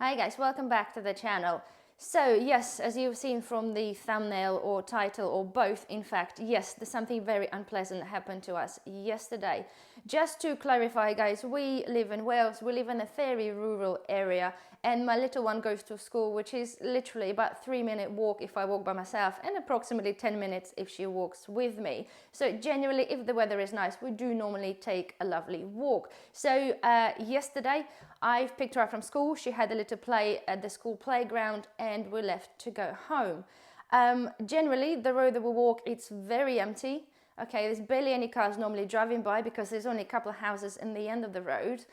Hi guys, welcome back to the channel. So yes, as you've seen from the thumbnail or title or both, in fact, yes, there's something very unpleasant happened to us yesterday. Just to clarify guys, we live in Wales, we live in a very rural area, and my little one goes to school, which is literally about 3-minute walk if I walk by myself and approximately 10 minutes if she walks with me. So generally, if the weather is nice, we do normally take a lovely walk. So yesterday I've picked her up from school. She had a little play at the school playground and we left to go home. Generally, the road that we walk, it's very empty. Okay, there's barely any cars normally driving by because there's only a couple of houses in the end of the road.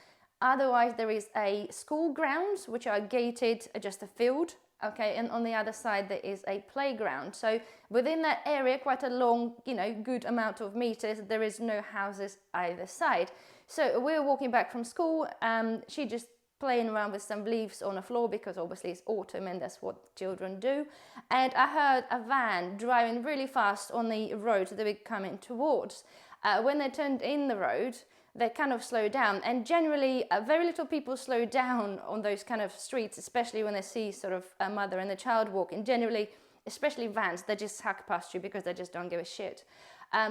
Otherwise, there is a school grounds, which are gated, just a field. Okay, and on the other side, there is a playground. So within that area, quite a long, good amount of meters, there is no houses either side. So we were walking back from school. She just playing around with some leaves on the floor because obviously it's autumn and that's what children do. And I heard a van driving really fast on the road that we're coming towards. When they turned in the road, they kind of slow down, and generally very little people slow down on those kind of streets, especially when they see sort of a mother and a child walking. Generally, especially vans, they just hack past you because they just don't give a shit.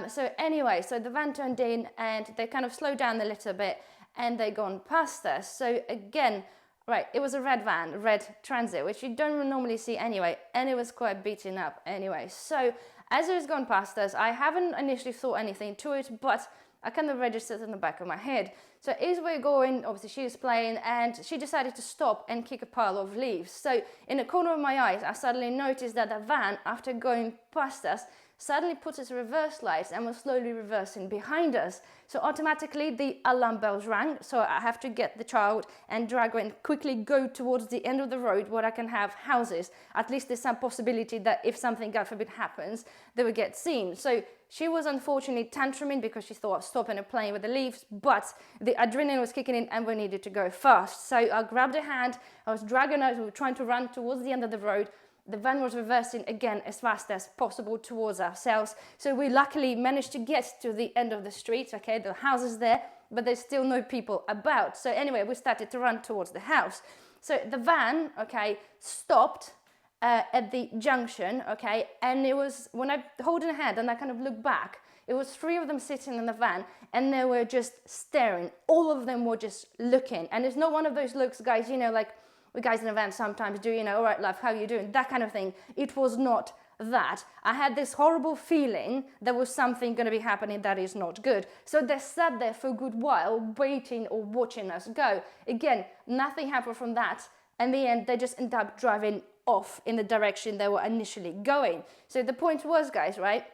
So anyway, so the van turned in and they kind of slowed down a little bit and they gone past us. So again, right, it was a red van, red Transit, which you don't normally see anyway, and it was quite beaten up anyway. So as it was gone past us, I haven't initially thought anything to it, but I kind of registered in the back of my head. So as we're going, obviously she was playing and she decided to stop and kick a pile of leaves. So in the corner of my eyes, I suddenly noticed that the van, after going past us, suddenly put its reverse lights and was slowly reversing behind us. So automatically the alarm bells rang. So I have to get the child and drag her and quickly go towards the end of the road where I can have houses. At least there's some possibility that if something, God forbid, happens, they will get seen. So she was unfortunately tantruming because she thought of stopping and playing with the leaves, but the adrenaline was kicking in and we needed to go fast. So I grabbed her hand, I was dragging her, we were trying to run towards the end of the road. The van was reversing again as fast as possible towards ourselves. So we luckily managed to get to the end of the street. Okay, the house is there, but there's still no people about. So anyway, we started to run towards the house. So the van, okay, stopped at the junction, okay, and it was, when I holding a hand and I kind of looked back, it was 3 of them sitting in the van and they were just staring. All of them were just looking. And it's not one of those looks, guys, like we guys in the van sometimes do, all right, love, how you doing? That kind of thing. It was not that. I had this horrible feeling there was something going to be happening that is not good. So they sat there for a good while waiting or watching us go. Again, nothing happened from that. In the end, they just ended up driving off in the direction they were initially going. So the point was, guys, right?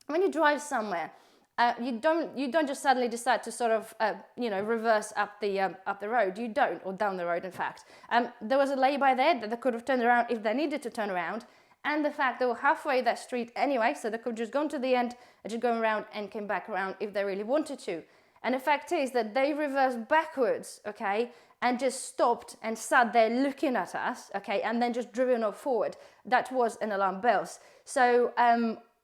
When you drive somewhere, you don't just suddenly decide to sort of reverse up the road. You don't, or down the road in fact. There was a lay-by there that they could have turned around if they needed to turn around, and the fact they were halfway that street anyway, so they could just gone to the end and just go around and came back around if they really wanted to. And the fact is that they reversed backwards, okay, and just stopped and sat there looking at us, okay, and then just driven off forward. That was an alarm bells. So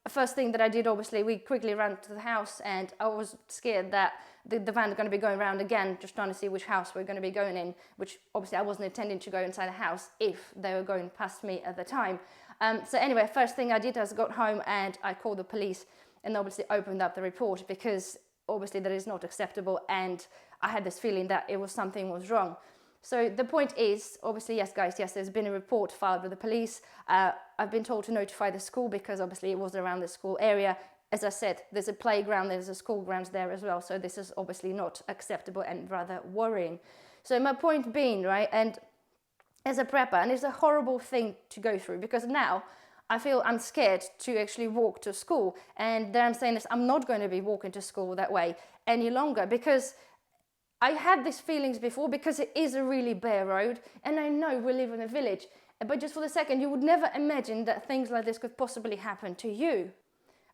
first thing that I did, obviously, we quickly ran to the house and I was scared that the van is going to be going around again, just trying to see which house we're going to be going in, which obviously I wasn't intending to go inside the house if they were going past me at the time. So anyway, first thing I did was got home and I called the police and obviously opened up the report because obviously that is not acceptable and I had this feeling that something was wrong. So the point is, obviously, yes, guys, yes, there's been a report filed with the police. I've been told to notify the school because obviously it was around the school area. As I said, there's a playground, there's a school grounds there as well. So this is obviously not acceptable and rather worrying. So my point being, right, and as a prepper, and it's a horrible thing to go through because now I feel I'm scared to actually walk to school. And then I'm saying this, I'm not going to be walking to school that way any longer because I had these feelings before because it is a really bare road and I know we live in a village, but just for the second, you would never imagine that things like this could possibly happen to you.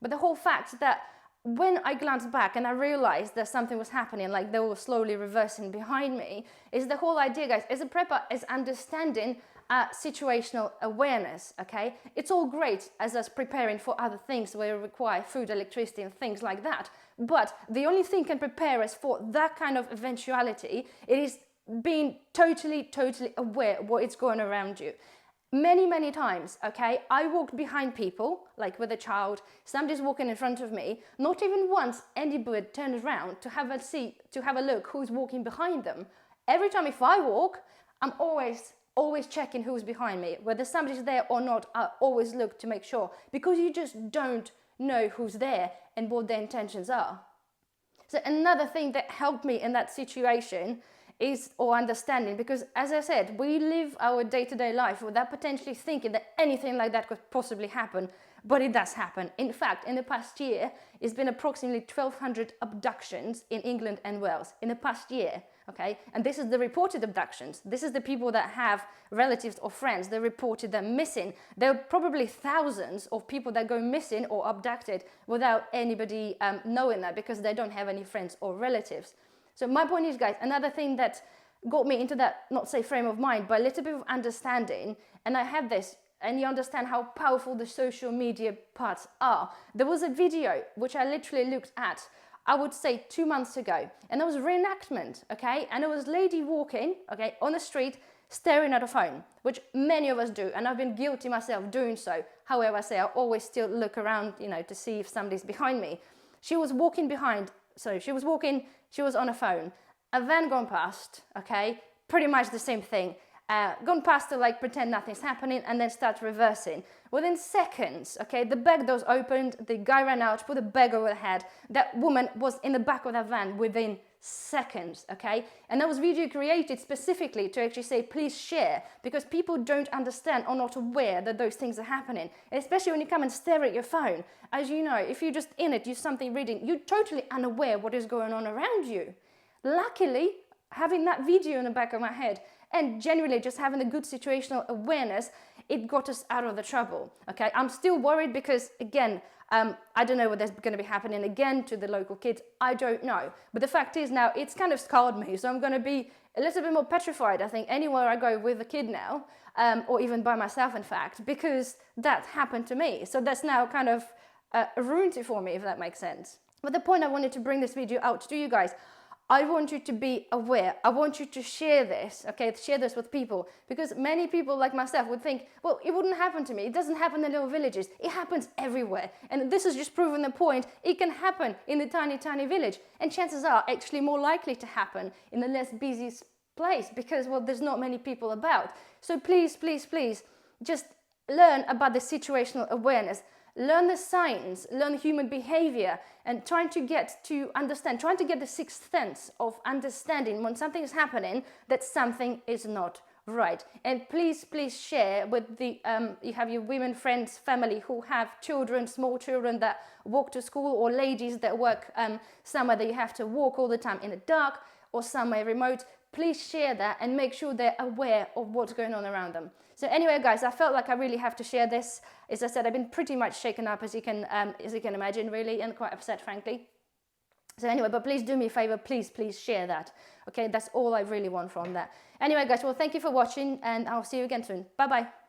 But the whole fact that when I glanced back and I realized that something was happening, like they were slowly reversing behind me, is the whole idea, guys, as a prepper, is understanding situational awareness, okay? It's all great as us preparing for other things where we require food, electricity and things like that. But the only thing can prepare us for that kind of eventuality, it is being totally aware what is going around you. Many times, okay, I walked behind people, like with a child, somebody's walking in front of me, not even once anybody turned around to have a look who's walking behind them. Every time if I walk, I'm always checking who's behind me. Whether somebody's there or not, I always look to make sure, because you just don't know who's there and what their intentions are. So another thing that helped me in that situation is understanding, because as I said, we live our day-to-day life without potentially thinking that anything like that could possibly happen, but it does happen. In fact, in the past year, it's been approximately 1,200 abductions in England and Wales in the past year, okay? And this is the reported abductions. This is the people that have relatives or friends that reported them missing. There are probably thousands of people that go missing or abducted without anybody knowing that, because they don't have any friends or relatives. So my point is, guys, another thing that got me into that, not say frame of mind, but a little bit of understanding, and I have this, and you understand how powerful the social media parts are. There was a video which I literally looked at, I would say 2 months ago, and it was reenactment, okay? And it was a lady walking, okay, on the street, staring at a phone, which many of us do, and I've been guilty myself doing so. However, I say I always still look around, to see if somebody's behind me. She was walking behind, so she was walking, she was on a phone. A van gone past, okay? Pretty much the same thing. Gone past to like pretend nothing's happening and then start reversing. Within seconds, okay, the back doors opened, the guy ran out, put a bag over the head. That woman was in the back of that van within seconds, okay? And that was video created specifically to actually say, please share, because people don't understand or not aware that those things are happening. And especially when you come and stare at your phone. As you know, if you're just in it, you're something reading, you're totally unaware what is going on around you. Luckily, having that video in the back of my head and generally just having a good situational awareness, it got us out of the trouble, okay? I'm still worried because, again, I don't know what there's going to be happening again to the local kids. I don't know. But the fact is now, it's kind of scarred me. So I'm going to be a little bit more petrified, I think, anywhere I go with a kid now, or even by myself, in fact, because that happened to me. So that's now kind of ruined it for me, if that makes sense. But the point I wanted to bring this video out to you guys, I want you to be aware. I want you to share this, okay? Share this with people, because many people like myself would think, well, it wouldn't happen to me. It doesn't happen in little villages. It happens everywhere. And this is just proving the point. It can happen in the tiny village. And chances are actually more likely to happen in the less busy place because, well, there's not many people about. So please, just learn about the situational awareness. Learn the science, learn human behavior, and trying to get the sixth sense of understanding when something is happening, that something is not right. And please share with you have your women friends, family who have children, small children that walk to school, or ladies that work somewhere that you have to walk all the time in the dark or somewhere remote. Please share that and make sure they're aware of what's going on around them. So anyway, guys, I felt like I really have to share this. As I said, I've been pretty much shaken up, as you can imagine, really, and quite upset, frankly. So anyway, but please do me a favor, please share that. Okay, that's all I really want from that. Anyway, guys, well, thank you for watching, and I'll see you again soon. Bye-bye.